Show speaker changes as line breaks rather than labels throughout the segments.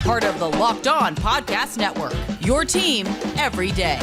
Part of the Locked On Podcast Network, your team every day.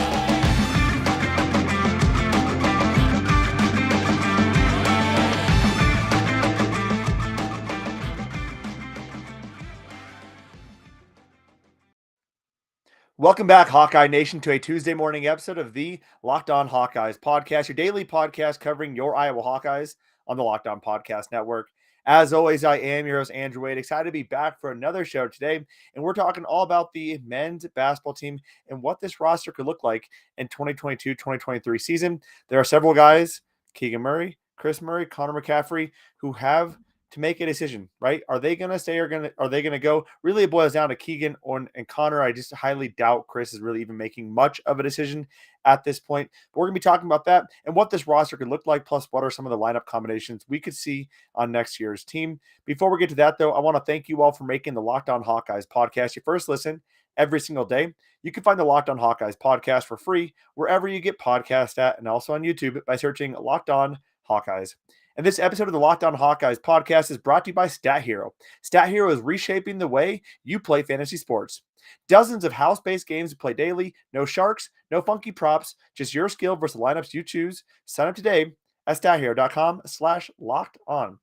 Welcome back, Hawkeye Nation, to a Tuesday morning episode of the Locked On Hawkeyes podcast, your daily podcast covering your Iowa Hawkeyes on the Locked On Podcast Network. As always, I am your host, Andrew Wade. Excited to be back for another show today, and we're talking all about the men's basketball team and what this roster could look like in 2022-2023 season. There are several guys, Keegan Murray, Kris Murray, Connor McCaffery, who have to make a decision, right? Are they going to stay or are they going to go? Really, it boils down to Keegan and Connor. I just highly doubt Kris is really even making much of a decision at this point. But we're going to be talking about that and what this roster could look like, plus what are some of the lineup combinations we could see on next year's team. Before we get to that, though, I want to thank you all for making the Locked On Hawkeyes podcast your first listen every single day. You can find the Locked On Hawkeyes podcast for free wherever you get podcasts at, and also on YouTube by searching Locked On Hawkeyes. And this episode of the Locked On Hawkeyes podcast is brought to you by StatHero. StatHero is reshaping the way you play fantasy sports. Dozens of house-based games to play daily, no sharks, no funky props, just your skill versus the lineups you choose. Sign up today at stathero.com/lockedon.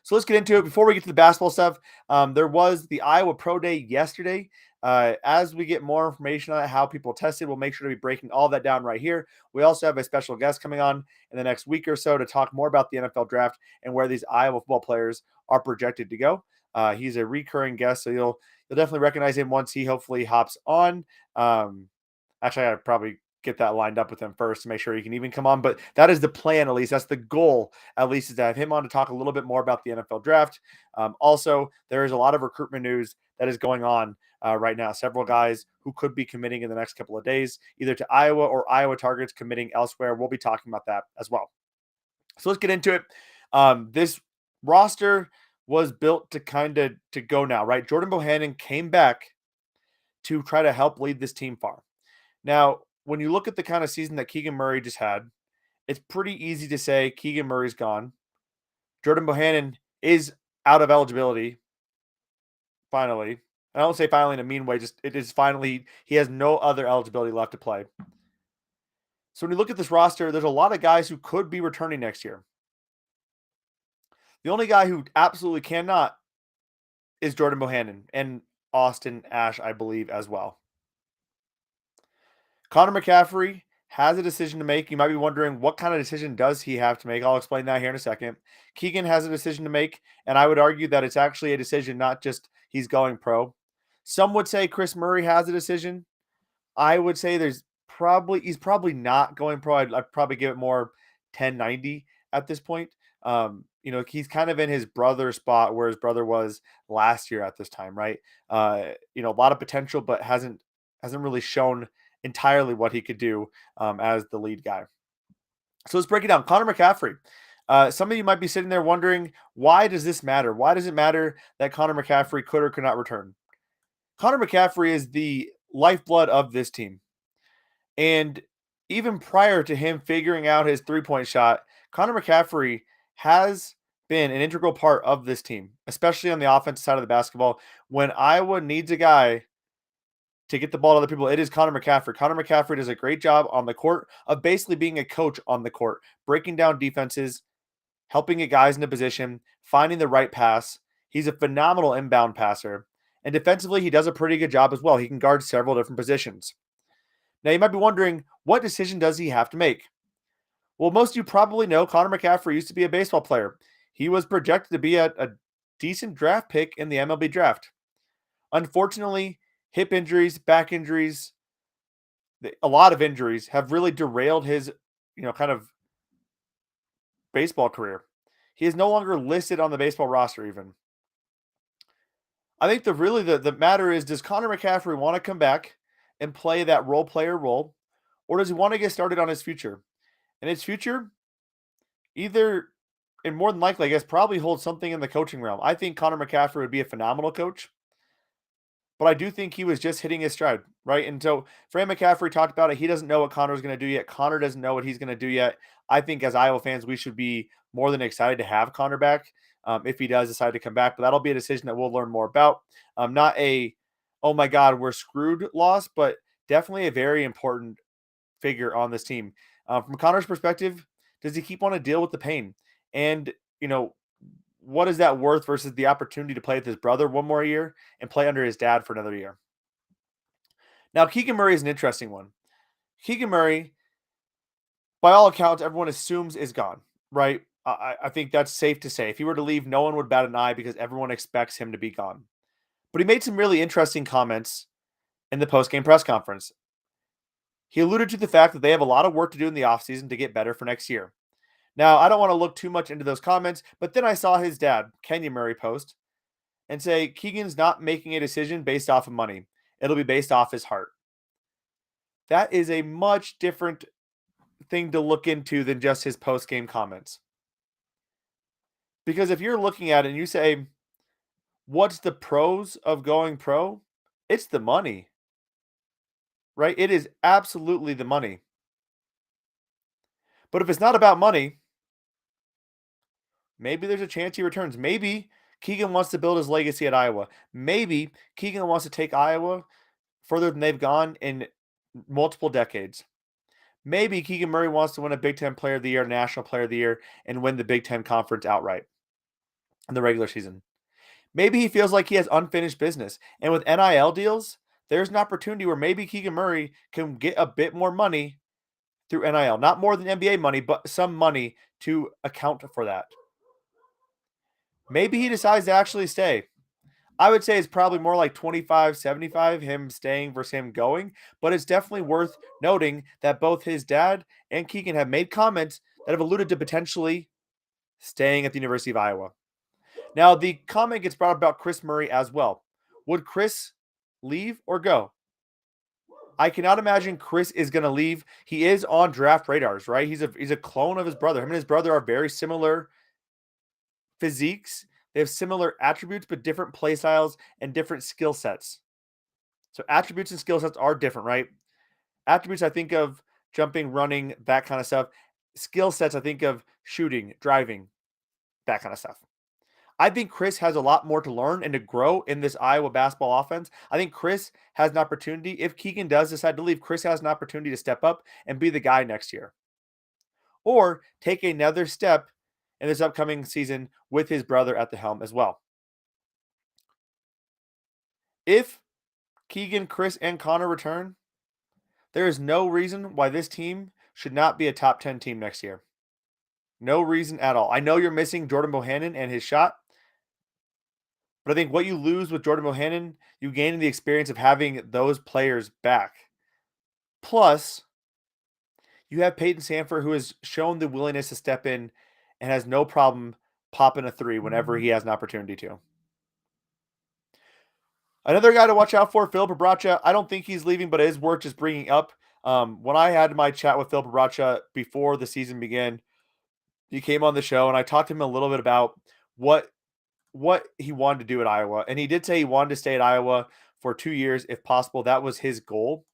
So let's get into it. Before we get to the basketball stuff, there was the Iowa Pro Day yesterday. As we get more information on how people tested, we'll make sure to be breaking all that down right here. We also have a special guest coming on in the next week or so to talk more about the NFL draft and where these Iowa football players are projected to go. He's a recurring guest, so you'll definitely recognize him once he hopefully hops on. Actually, I probably get that lined up with him first to make sure he can even come on. But that is the plan, at least. That's the goal, at least, is to have him on to talk a little bit more about the NFL draft. Also, there is a lot of recruitment news that is going on right now. Several guys who could be committing in the next couple of days, either to Iowa or Iowa targets committing elsewhere. We'll be talking about that as well. So let's get into it. This roster was built to to go now, right? Jordan Bohannon came back to try to help lead this team far. Now, when you look at the kind of season that Keegan Murray just had, it's pretty easy to say Keegan Murray's gone. Jordan Bohannon is out of eligibility. Finally. I don't say finally in a mean way, just it is finally, he has no other eligibility left to play. So when you look at this roster, there's a lot of guys who could be returning next year. The only guy who absolutely cannot is Jordan Bohannon and Austin Ash, I believe, as well. Connor McCaffery has a decision to make. You might be wondering, what kind of decision does he have to make? I'll explain that here in a second. Keegan has a decision to make, and I would argue that it's actually a decision, not just he's going pro. Some would say Kris Murray has a decision. I would say he's probably not going pro. I'd probably give it more 1090 at this point. He's kind of in his brother spot where his brother was last year at this time, right? A lot of potential, but hasn't really shown entirely what he could do as the lead guy. So let's break it down. Connor McCaffery. Some of you might be sitting there wondering, why does this matter? Why does it matter that Connor McCaffery could or could not return? Connor McCaffery is the lifeblood of this team. And even prior to him figuring out his three-point shot, Connor McCaffery has been an integral part of this team, especially on the offensive side of the basketball. When Iowa needs a guy to get the ball to other people, it is Connor McCaffery. Connor McCaffery does a great job on the court of basically being a coach on the court, breaking down defenses, helping get guys into position, finding the right pass. He's a phenomenal inbound passer. And defensively, he does a pretty good job as well. He can guard several different positions. Now, you might be wondering, what decision does he have to make? Well, most of you probably know Connor McCaffery used to be a baseball player. He was projected to be a decent draft pick in the MLB draft. Unfortunately, hip injuries, back injuries, a lot of injuries have really derailed his, kind of baseball career. He is no longer listed on the baseball roster even. I think the matter is, does Connor McCaffery want to come back and play that role player role, or does he want to get started on his future? And his future, either, and more than likely, I guess, probably holds something in the coaching realm. I think Connor McCaffery would be a phenomenal coach. But I do think he was just hitting his stride, right? And so Fran McCaffery talked about it. He doesn't know what Connor's going to do yet. Connor doesn't know what he's going to do yet. I think as Iowa fans, we should be more than excited to have Connor back. if he does decide to come back. But that'll be a decision that we'll learn more about. Not a, oh my God, we're screwed loss, but definitely a very important figure on this team. From Connor's perspective, does he keep on to deal with the pain? And, what is that worth versus the opportunity to play with his brother one more year and play under his dad for another year? Now, Keegan Murray is an interesting one. Keegan Murray, by all accounts, everyone assumes is gone, right? I think that's safe to say. If he were to leave, no one would bat an eye because everyone expects him to be gone. But he made some really interesting comments in the post-game press conference. He alluded to the fact that they have a lot of work to do in the offseason to get better for next year. Now, I don't want to look too much into those comments, but then I saw his dad, Keegan Murray, post and say Keegan's not making a decision based off of money. It'll be based off his heart. That is a much different thing to look into than just his post-game comments. Because if you're looking at it and you say, what's the pros of going pro? It's the money, right? It is absolutely the money. But if it's not about money, maybe there's a chance he returns. Maybe Keegan wants to build his legacy at Iowa. Maybe Keegan wants to take Iowa further than they've gone in multiple decades. Maybe Keegan Murray wants to win a Big Ten Player of the Year, National Player of the Year, and win the Big Ten Conference outright in the regular season. Maybe he feels like he has unfinished business. And with NIL deals, there's an opportunity where maybe Keegan Murray can get a bit more money through NIL. Not more than NBA money, but some money to account for that. Maybe he decides to actually stay. I would say it's probably more like 25-75, him staying versus him going. But it's definitely worth noting that both his dad and Keegan have made comments that have alluded to potentially staying at the University of Iowa. Now, the comment gets brought up about Kris Murray as well. Would Kris leave or go? I cannot imagine Kris is going to leave. He is on draft radars, right? He's a clone of his brother. Him and his brother are very similar physiques. They have similar attributes, but different play styles and different skill sets. So attributes and skill sets are different, right? Attributes, I think of jumping, running, that kind of stuff. Skill sets, I think of shooting, driving, that kind of stuff. I think Kris has a lot more to learn and to grow in this Iowa basketball offense. I think Kris has an opportunity. If Keegan does decide to leave, Kris has an opportunity to step up and be the guy next year. Or take another step in this upcoming season with his brother at the helm as well. If Keegan, Kris, and Connor return, there is no reason why this team should not be a top 10 team next year. No reason at all. I know you're missing Jordan Bohannon and his shot, but I think what you lose with Jordan Bohannon, you gain in the experience of having those players back. Plus, you have Peyton Sandfort, who has shown the willingness to step in and has no problem popping a three whenever he has an opportunity to. Another guy to watch out for, Filip Rebraca. I don't think he's leaving, but it is worth just bringing up. When I had my chat with Filip Rebraca before the season began, he came on the show, and I talked to him a little bit about what he wanted to do at Iowa. And he did say he wanted to stay at Iowa for 2 years, if possible. That was his goal.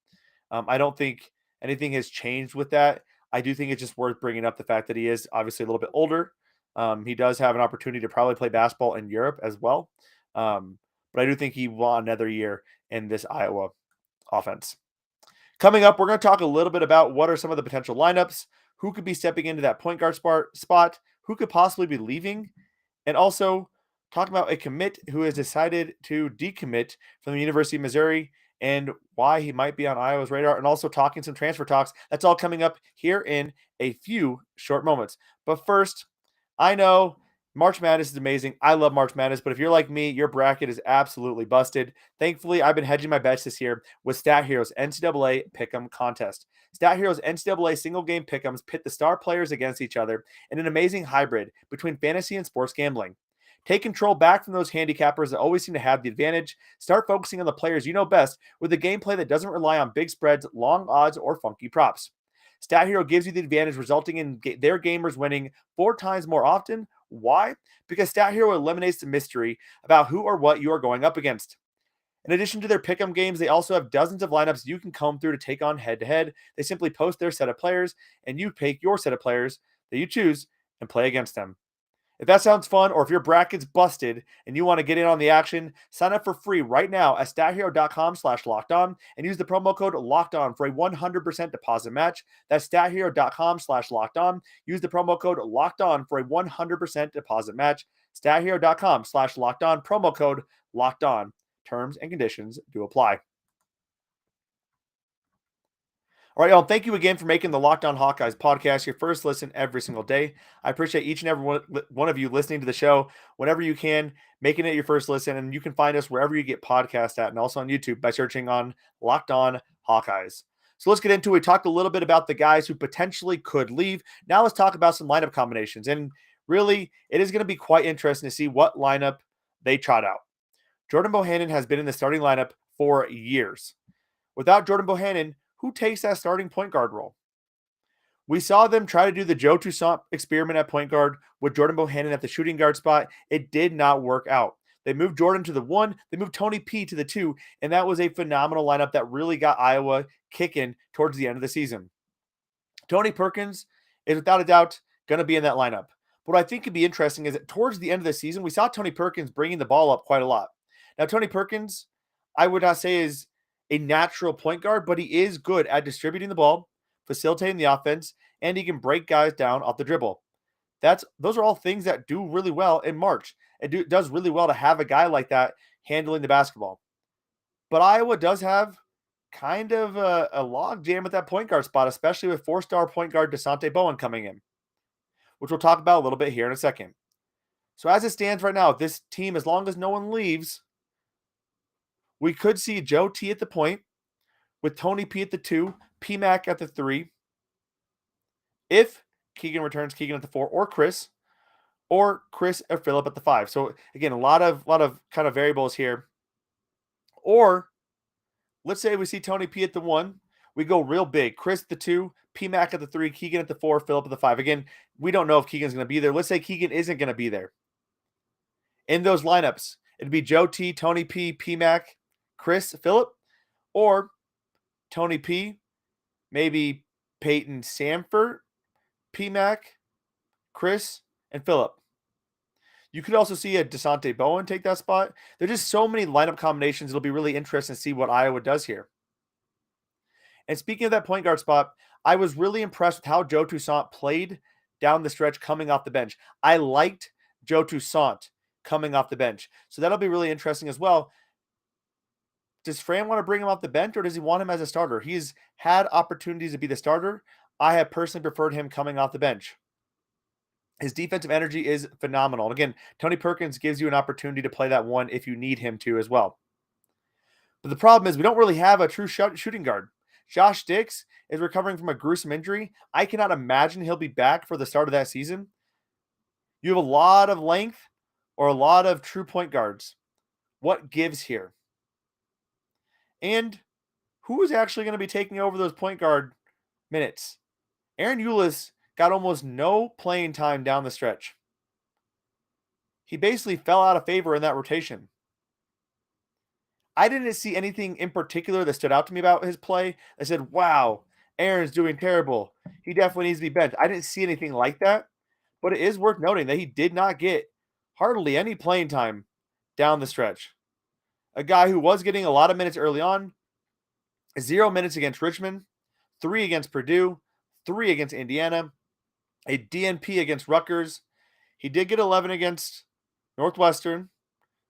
I don't think anything has changed with that. I do think it's just worth bringing up the fact that he is obviously a little bit older. He does have an opportunity to probably play basketball in Europe as well. But I do think he won another year in this Iowa offense. Coming up, we're going to talk a little bit about what are some of the potential lineups, who could be stepping into that point guard spot, who could possibly be leaving, and also talk about a commit who has decided to decommit from the University of Missouri and why he might be on Iowa's radar, and also talking some transfer talks. That's all coming up here in a few short moments. But first, I know March Madness is amazing. I love March Madness, but if you're like me, your bracket is absolutely busted. Thankfully, I've been hedging my bets this year with StatHero's NCAA Pick'em contest. StatHero's NCAA single-game Pick'ems pit the star players against each other in an amazing hybrid between fantasy and sports gambling. Take control back from those handicappers that always seem to have the advantage. Start focusing on the players you know best with a gameplay that doesn't rely on big spreads, long odds, or funky props. StatHero gives you the advantage, resulting in their gamers winning 4 times more often. Why? Because StatHero eliminates the mystery about who or what you are going up against. In addition to their pick'em games, they also have dozens of lineups you can comb through to take on head-to-head. They simply post their set of players, and you pick your set of players that you choose and play against them. If that sounds fun, or if your bracket's busted and you want to get in on the action, sign up for free right now at stathero.com/lockedon and use the promo code LOCKEDON for a 100% deposit match. That's stathero.com/lockedon. Use the promo code LOCKEDON for a 100% deposit match. stathero.com/lockedon, promo code LOCKEDON. Terms and conditions do apply. All right, y'all. Thank you again for making the Locked On Hawkeyes podcast your first listen every single day. I appreciate each and every one of you listening to the show whenever you can, making it your first listen. And you can find us wherever you get podcasts at, and also on YouTube by searching on Locked On Hawkeyes. So let's get into it. We talked a little bit about the guys who potentially could leave. Now let's talk about some lineup combinations. And really, it is going to be quite interesting to see what lineup they trot out. Jordan Bohannon has been in the starting lineup for years. Without Jordan Bohannon, who takes that starting point guard role? We saw them try to do the Joe Toussaint experiment at point guard with Jordan Bohannon at the shooting guard spot. It did not work out. They moved Jordan to the 1, they moved Tony P to the 2, and that was a phenomenal lineup that really got Iowa kicking towards the end of the season. Tony Perkins is without a doubt going to be in that lineup. What I think could be interesting is that towards the end of the season, we saw Tony Perkins bringing the ball up quite a lot. Now, Tony Perkins, I would not say is a natural point guard, but he is good at distributing the ball, facilitating the offense, and he can break guys down off the dribble. Those are all things that do really well in March. It does really well to have a guy like that handling the basketball. But Iowa does have kind of a log jam at that point guard spot, especially with 4-star point guard Dasonte Bowen coming in, which we'll talk about a little bit here in a second. So as it stands right now, this team, as long as no one leaves, we could see Joe T at the point with Tony P at the 2, P-Mac at the 3. If Keegan returns, Keegan at the 4, or Kris or Phillip at the 5. So again, a lot of kind of variables here. Or let's say we see Tony P at the 1. We go real big. Kris at the 2, P-Mac at the 3, Keegan at the 4, Phillip at the 5. Again, we don't know if Keegan's going to be there. Let's say Keegan isn't going to be there. In those lineups, it'd be Joe T, Tony P, P-Mac, Kris, Phillip, or Tony P, maybe Peyton Sanford, P-Mac, Kris, and Phillip. You could also see a Dasonte Bowen take that spot. There's just so many lineup combinations. It'll be really interesting to see what Iowa does here. And speaking of that point guard spot, I was really impressed with how Joe Toussaint played down the stretch coming off the bench. I liked Joe Toussaint coming off the bench. So that'll be really interesting as well. Does Fran want to bring him off the bench, or does he want him as a starter? He's had opportunities to be the starter. I have personally preferred him coming off the bench. His defensive energy is phenomenal. And again, Tony Perkins gives you an opportunity to play that 1 if you need him to as well. But the problem is we don't really have a true shooting guard. Josh Dix is recovering from a gruesome injury. I cannot imagine he'll be back for the start of that season. You have a lot of length or a lot of true point guards. What gives here? And who is actually going to be taking over those point guard minutes? Aaron Eulis got almost no playing time down the stretch. He basically fell out of favor in that rotation. I didn't see anything in particular that stood out to me about his play. I said, wow, Aaron's doing terrible. He definitely needs to be benched. I didn't see anything like that, but it is worth noting that he did not get hardly any playing time down the stretch. A guy who was getting a lot of minutes early on, 0 minutes against Richmond, 3 against Purdue, 3 against Indiana, a DNP against Rutgers. He did get 11 against Northwestern,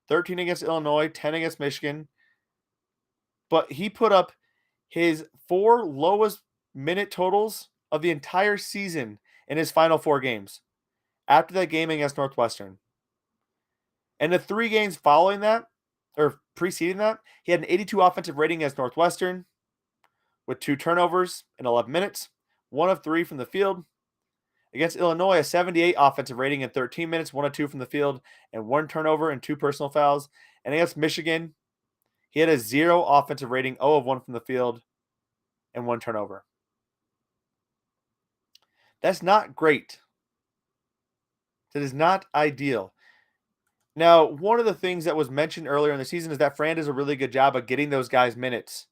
13 against Illinois, 10 against Michigan. But he put up his 4 lowest minute totals of the entire season in his final 4 games after that game against Northwestern. And the 3 games following that, or preceding that, he had an 82 offensive rating against Northwestern with 2 turnovers in 11 minutes, 1 of 3 from the field. Against Illinois, a 78 offensive rating in 13 minutes, 1 of 2 from the field, and 1 turnover and 2 personal fouls. And against Michigan, he had a 0 offensive rating, 0 of 1 from the field, and 1 turnover. That's not great. That is not ideal. Now, one of the things that was mentioned earlier in the season is that Fran does a really good job of getting those guys minutes.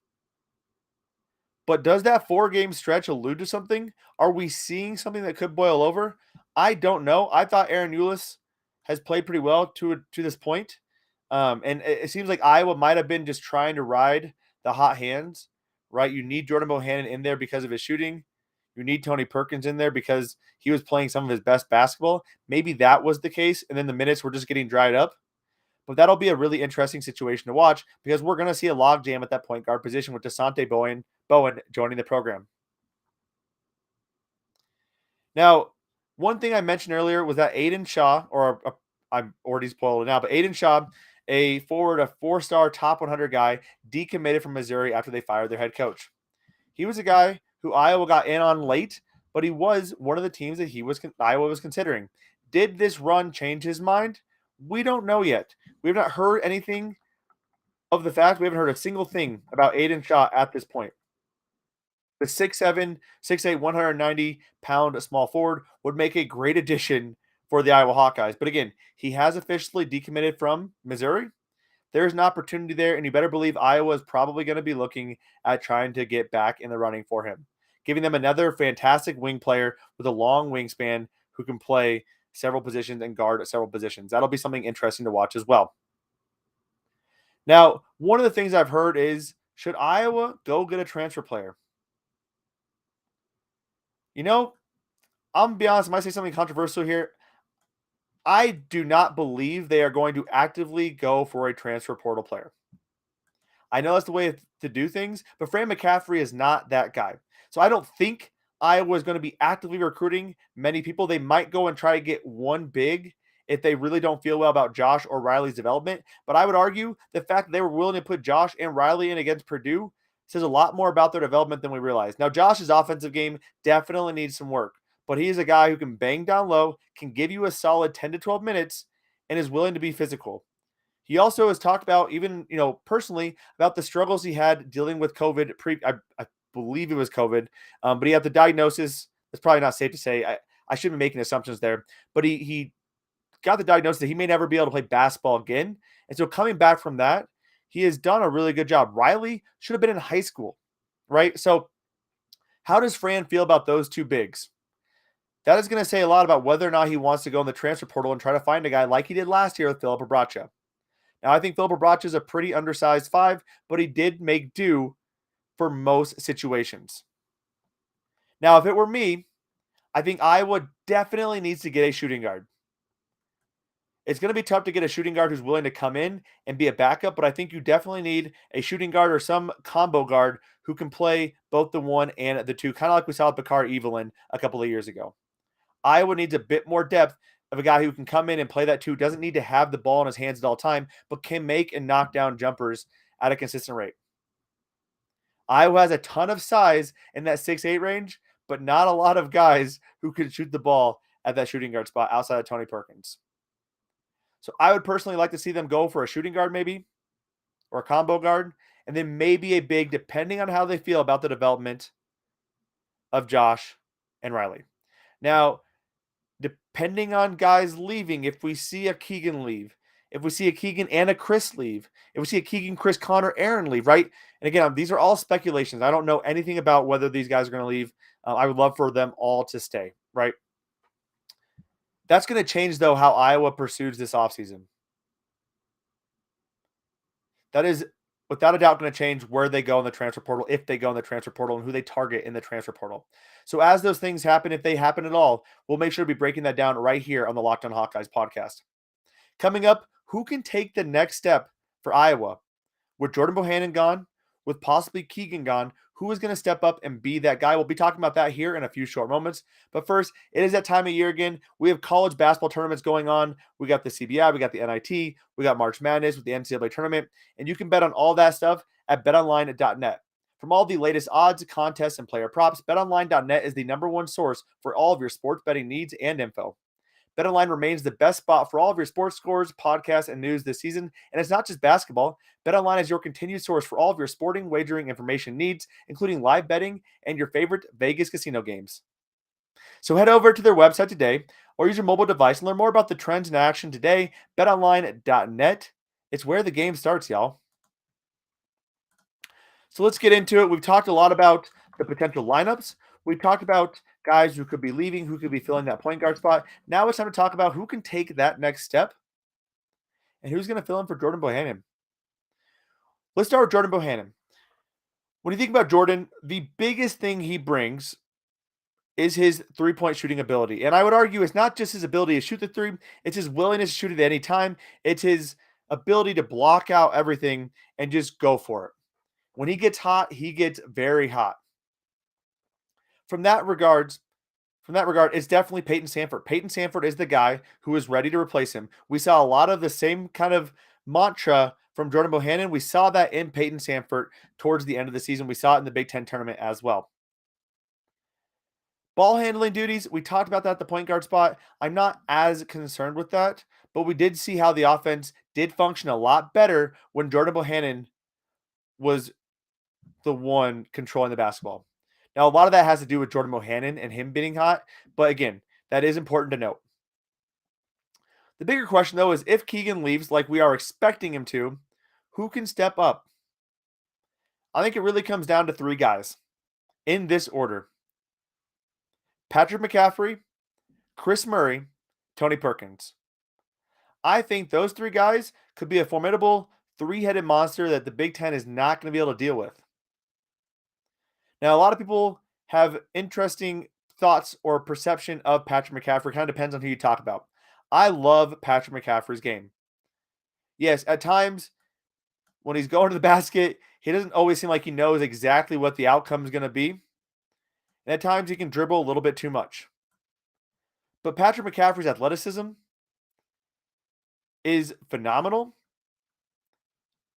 But does that 4-game stretch allude to something? Are we seeing something that could boil over? I don't know. I thought Aaron Eulis has played pretty well to this point. And it seems like Iowa might have been just trying to ride the hot hands, right? You need Jordan Bohannon in there because of his shooting. You need Tony Perkins in there because he was playing some of his best basketball. Maybe that was the case, and then the minutes were just getting dried up. But that'll be a really interesting situation to watch because we're going to see a logjam at that point guard position with DeSante Bowen joining the program. Now, one thing I mentioned earlier was that Aiden Shaw, I'm already spoiled it now, but Aiden Shaw, a forward, a 4-star top 100 guy, decommitted from Missouri after they fired their head coach. He was a guy who Iowa got in on late, but he was one of the teams that Iowa was considering. Did this run change his mind? We don't know yet. We have not heard anything of the fact. We haven't heard a single thing about Aiden Shaw at this point. The 6'7", 6'8", 190-pound small forward would make a great addition for the Iowa Hawkeyes. But again, he has officially decommitted from Missouri. There's an opportunity there, and you better believe Iowa is probably going to be looking at trying to get back in the running for him, giving them another fantastic wing player with a long wingspan who can play several positions and guard several positions. That'll be something interesting to watch as well. Now, one of the things I've heard is, should Iowa go get a transfer player? You know, I'm going to be honest, I might say something controversial here. I do not believe they are going to actively go for a transfer portal player. I know that's the way to do things, but Fran McCaffery is not that guy. So I don't think Iowa is going to be actively recruiting many people. They might go and try to get one big if they really don't feel well about Josh or Riley's development. But I would argue the fact that they were willing to put Josh and Riley in against Purdue says a lot more about their development than we realize. Now, Josh's offensive game definitely needs some work, but he is a guy who can bang down low, can give you a solid 10 to 12 minutes, and is willing to be physical. He also has talked about, even, personally, about the struggles he had dealing with COVID. I believe it was COVID, but he had the diagnosis. It's probably not safe to say. I shouldn't be making assumptions there, but he got the diagnosis that he may never be able to play basketball again. And so coming back from that, he has done a really good job. Riley should have been in high school, right? So how does Fran feel about those two bigs? That is going to say a lot about whether or not he wants to go in the transfer portal and try to find a guy like he did last year with Filip Obracha. Now, I think Filip Obracha is a pretty undersized 5, but he did make do for most situations. Now, if it were me, I think Iowa definitely needs to get a shooting guard. It's going to be tough to get a shooting guard who's willing to come in and be a backup, but I think you definitely need a shooting guard or some combo guard who can play both the 1 and the 2, kind of like we saw with Bakar Evelyn a couple of years ago. Iowa needs a bit more depth of a guy who can come in and play that 2, doesn't need to have the ball in his hands at all time, but can make and knock down jumpers at a consistent rate. Iowa has a ton of size in that 6'8" range, but not a lot of guys who can shoot the ball at that shooting guard spot outside of Tony Perkins. So I would personally like to see them go for a shooting guard maybe, or a combo guard, and then maybe a big, depending on how they feel about the development of Josh and Riley. Now, depending on guys leaving, if we see a Keegan leave, if we see a Keegan and a Kris leave, if we see a Keegan, Kris, Connor, Aaron leave, right? And again, these are all speculations. I don't know anything about whether these guys are going to leave. I would love for them all to stay, right? That's going to change, though, how Iowa pursues this offseason. That is, without a doubt, going to change where they go in the transfer portal, if they go in the transfer portal, and who they target in the transfer portal. So as those things happen, if they happen at all, we'll make sure to be breaking that down right here on the Locked On Hawkeyes podcast. Coming up, who can take the next step for Iowa? With Jordan Bohannon gone, with possibly Keegan gone, who is going to step up and be that guy? We'll be talking about that here in a few short moments. But first, it is that time of year again. We have college basketball tournaments going on. We got the CBI, we got the NIT, we got March Madness with the NCAA tournament, and you can bet on all that stuff at betonline.net. From all the latest odds, contests, and player props, betonline.net is the #1 source for all of your sports betting needs and info. BetOnline remains the best spot for all of your sports scores, podcasts, and news this season. And it's not just basketball. BetOnline is your continued source for all of your sporting wagering information needs, including live betting and your favorite Vegas casino games. So head over to their website today or use your mobile device and learn more about the trends in action today. BetOnline.net. It's where the game starts, y'all. So let's get into it. We've talked a lot about the potential lineups. We've talked about guys who could be leaving, who could be filling that point guard spot. Now it's time to talk about who can take that next step and who's going to fill in for Jordan Bohannon. Let's start with Jordan Bohannon. When you think about Jordan, the biggest thing he brings is his three-point shooting ability. And I would argue it's not just his ability to shoot the three, it's his willingness to shoot it at any time. It's his ability to block out everything and just go for it. When he gets hot, he gets very hot. From that regard, it's definitely Peyton Sandfort. Peyton Sandfort is the guy who is ready to replace him. We saw a lot of the same kind of mantra from Jordan Bohannon. We saw that in Peyton Sandfort towards the end of the season. We saw it in the Big Ten tournament as well. Ball handling duties, we talked about that at the point guard spot. I'm not as concerned with that, but we did see how the offense did function a lot better when Jordan Bohannon was the one controlling the basketball. Now, a lot of that has to do with Jordan Bohannon and him being hot, but again, that is important to note. The bigger question, though, is if Keegan leaves like we are expecting him to, who can step up? I think it really comes down to three guys in this order: Patrick McCaffery, Kris Murray, Tony Perkins. I think those three guys could be a formidable three-headed monster that the Big Ten is not going to be able to deal with. Now, a lot of people have interesting thoughts or perception of Patrick McCaffery. Kind of depends on who you talk about. I love Patrick McCaffery's game. Yes, at times when he's going to the basket, he doesn't always seem like he knows exactly what the outcome is going to be. And at times he can dribble a little bit too much. But Patrick McCaffery's athleticism is phenomenal.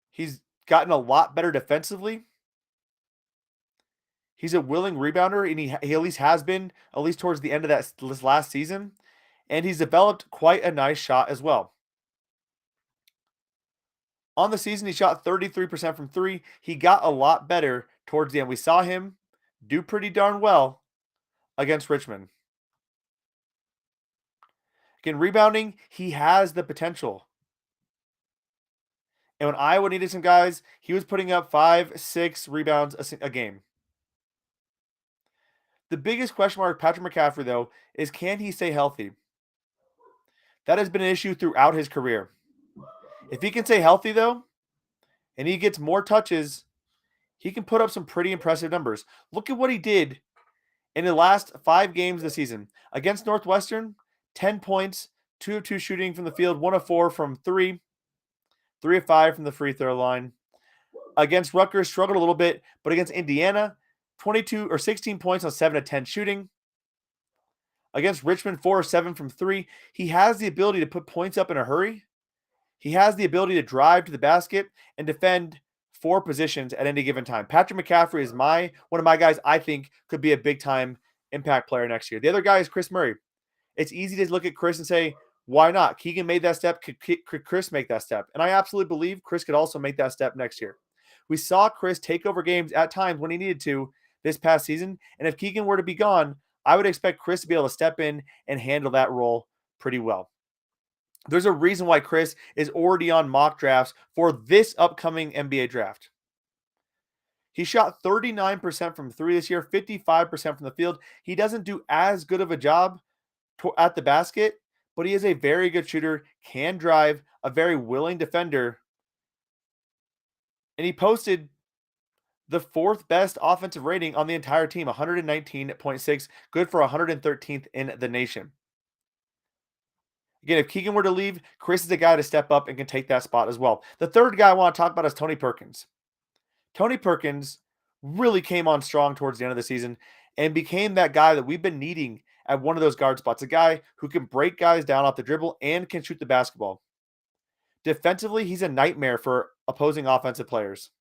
He's gotten a lot better defensively. He's a willing rebounder, and he at least has been, at least towards the end of this last season. And he's developed quite a nice shot as well. On the season, he shot 33% from three. He got a lot better towards the end. We saw him do pretty darn well against Richmond. Again, rebounding, he has the potential. And when Iowa needed some guys, he was putting up 5-6 rebounds a game. The biggest question mark with Patrick McCaffery, though, is can he stay healthy? That has been an issue throughout his career. If he can stay healthy, though, and he gets more touches, he can put up some pretty impressive numbers. Look at what he did in the last 5 games of the season. Against Northwestern, 10 points, 2 of 2 shooting from the field, 1 of 4 from 3, 3 of 5 from the free throw line. Against Rutgers, struggled a little bit, but against Indiana, 22 or 16 points on 7 of 10 shooting. Against Richmond, 4 of 7 from 3. He has the ability to put points up in a hurry. He has the ability to drive to the basket and defend 4 positions at any given time. Patrick McCaffery is one of my guys I think could be a big-time impact player next year. The other guy is Kris Murray. It's easy to look at Kris and say, why not? Keegan made that step. Could Kris make that step? And I absolutely believe Kris could also make that step next year. We saw Kris take over games at times when he needed to this past season. And if Keegan were to be gone, I would expect Kris to be able to step in and handle that role pretty well. There's a reason why Kris is already on mock drafts for this upcoming NBA draft. He shot 39% from 3 this year, 55% from the field. He doesn't do as good of a job at the basket, but he is a very good shooter, can drive, a very willing defender. And he posted the 4th best offensive rating on the entire team, 119.6, good for 113th in the nation. Again, if Keegan were to leave, Kris is the guy to step up and can take that spot as well. The third guy I want to talk about is Tony Perkins. Tony Perkins really came on strong towards the end of the season and became that guy that we've been needing at one of those guard spots, a guy who can break guys down off the dribble and can shoot the basketball. Defensively, he's a nightmare for opposing offensive players.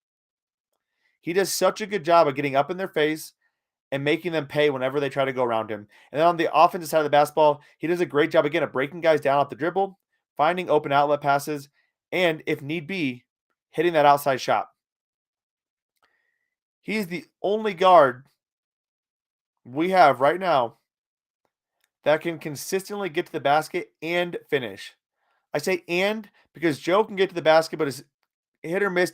He does such a good job of getting up in their face and making them pay whenever they try to go around him. And then on the offensive side of the basketball, he does a great job, again, of breaking guys down off the dribble, finding open outlet passes, and, if need be, hitting that outside shot. He's the only guard we have right now that can consistently get to the basket and finish. I say and because Joe can get to the basket, but is hit or miss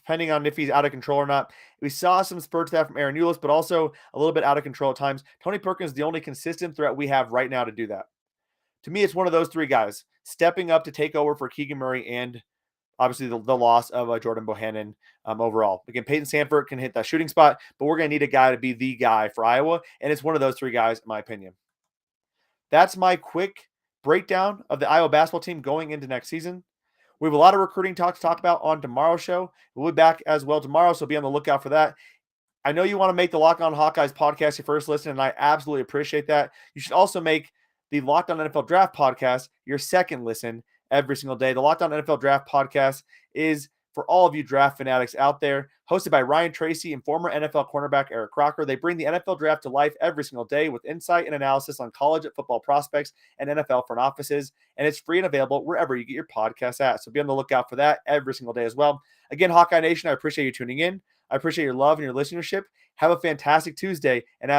depending on if he's out of control or not. We saw some spurts of that from Aaron Eulis, but also a little bit out of control at times. Tony Perkins is the only consistent threat we have right now to do that. To me, it's one of those three guys stepping up to take over for Keegan Murray and obviously the loss of Jordan Bohannon overall. Again, Peyton Sanford can hit that shooting spot, but we're going to need a guy to be the guy for Iowa, and it's one of those three guys, in my opinion. That's my quick breakdown of the Iowa basketball team going into next season. We have a lot of recruiting talk to talk about on tomorrow's show. We'll be back as well tomorrow, so be on the lookout for that. I know you want to make the Locked On Hawkeyes podcast your first listen, and I absolutely appreciate that. You should also make the Locked On NFL Draft podcast your second listen every single day. The Locked On NFL Draft podcast is for all of you draft fanatics out there, hosted by Ryan Tracy and former NFL cornerback Eric Crocker. They bring the NFL draft to life every single day with insight and analysis on college football prospects and NFL front offices, and it's free and available wherever you get your podcasts at. So be on the lookout for that every single day as well. Again, Hawkeye Nation, I appreciate you tuning in. I appreciate your love and your listenership. Have a fantastic Tuesday, and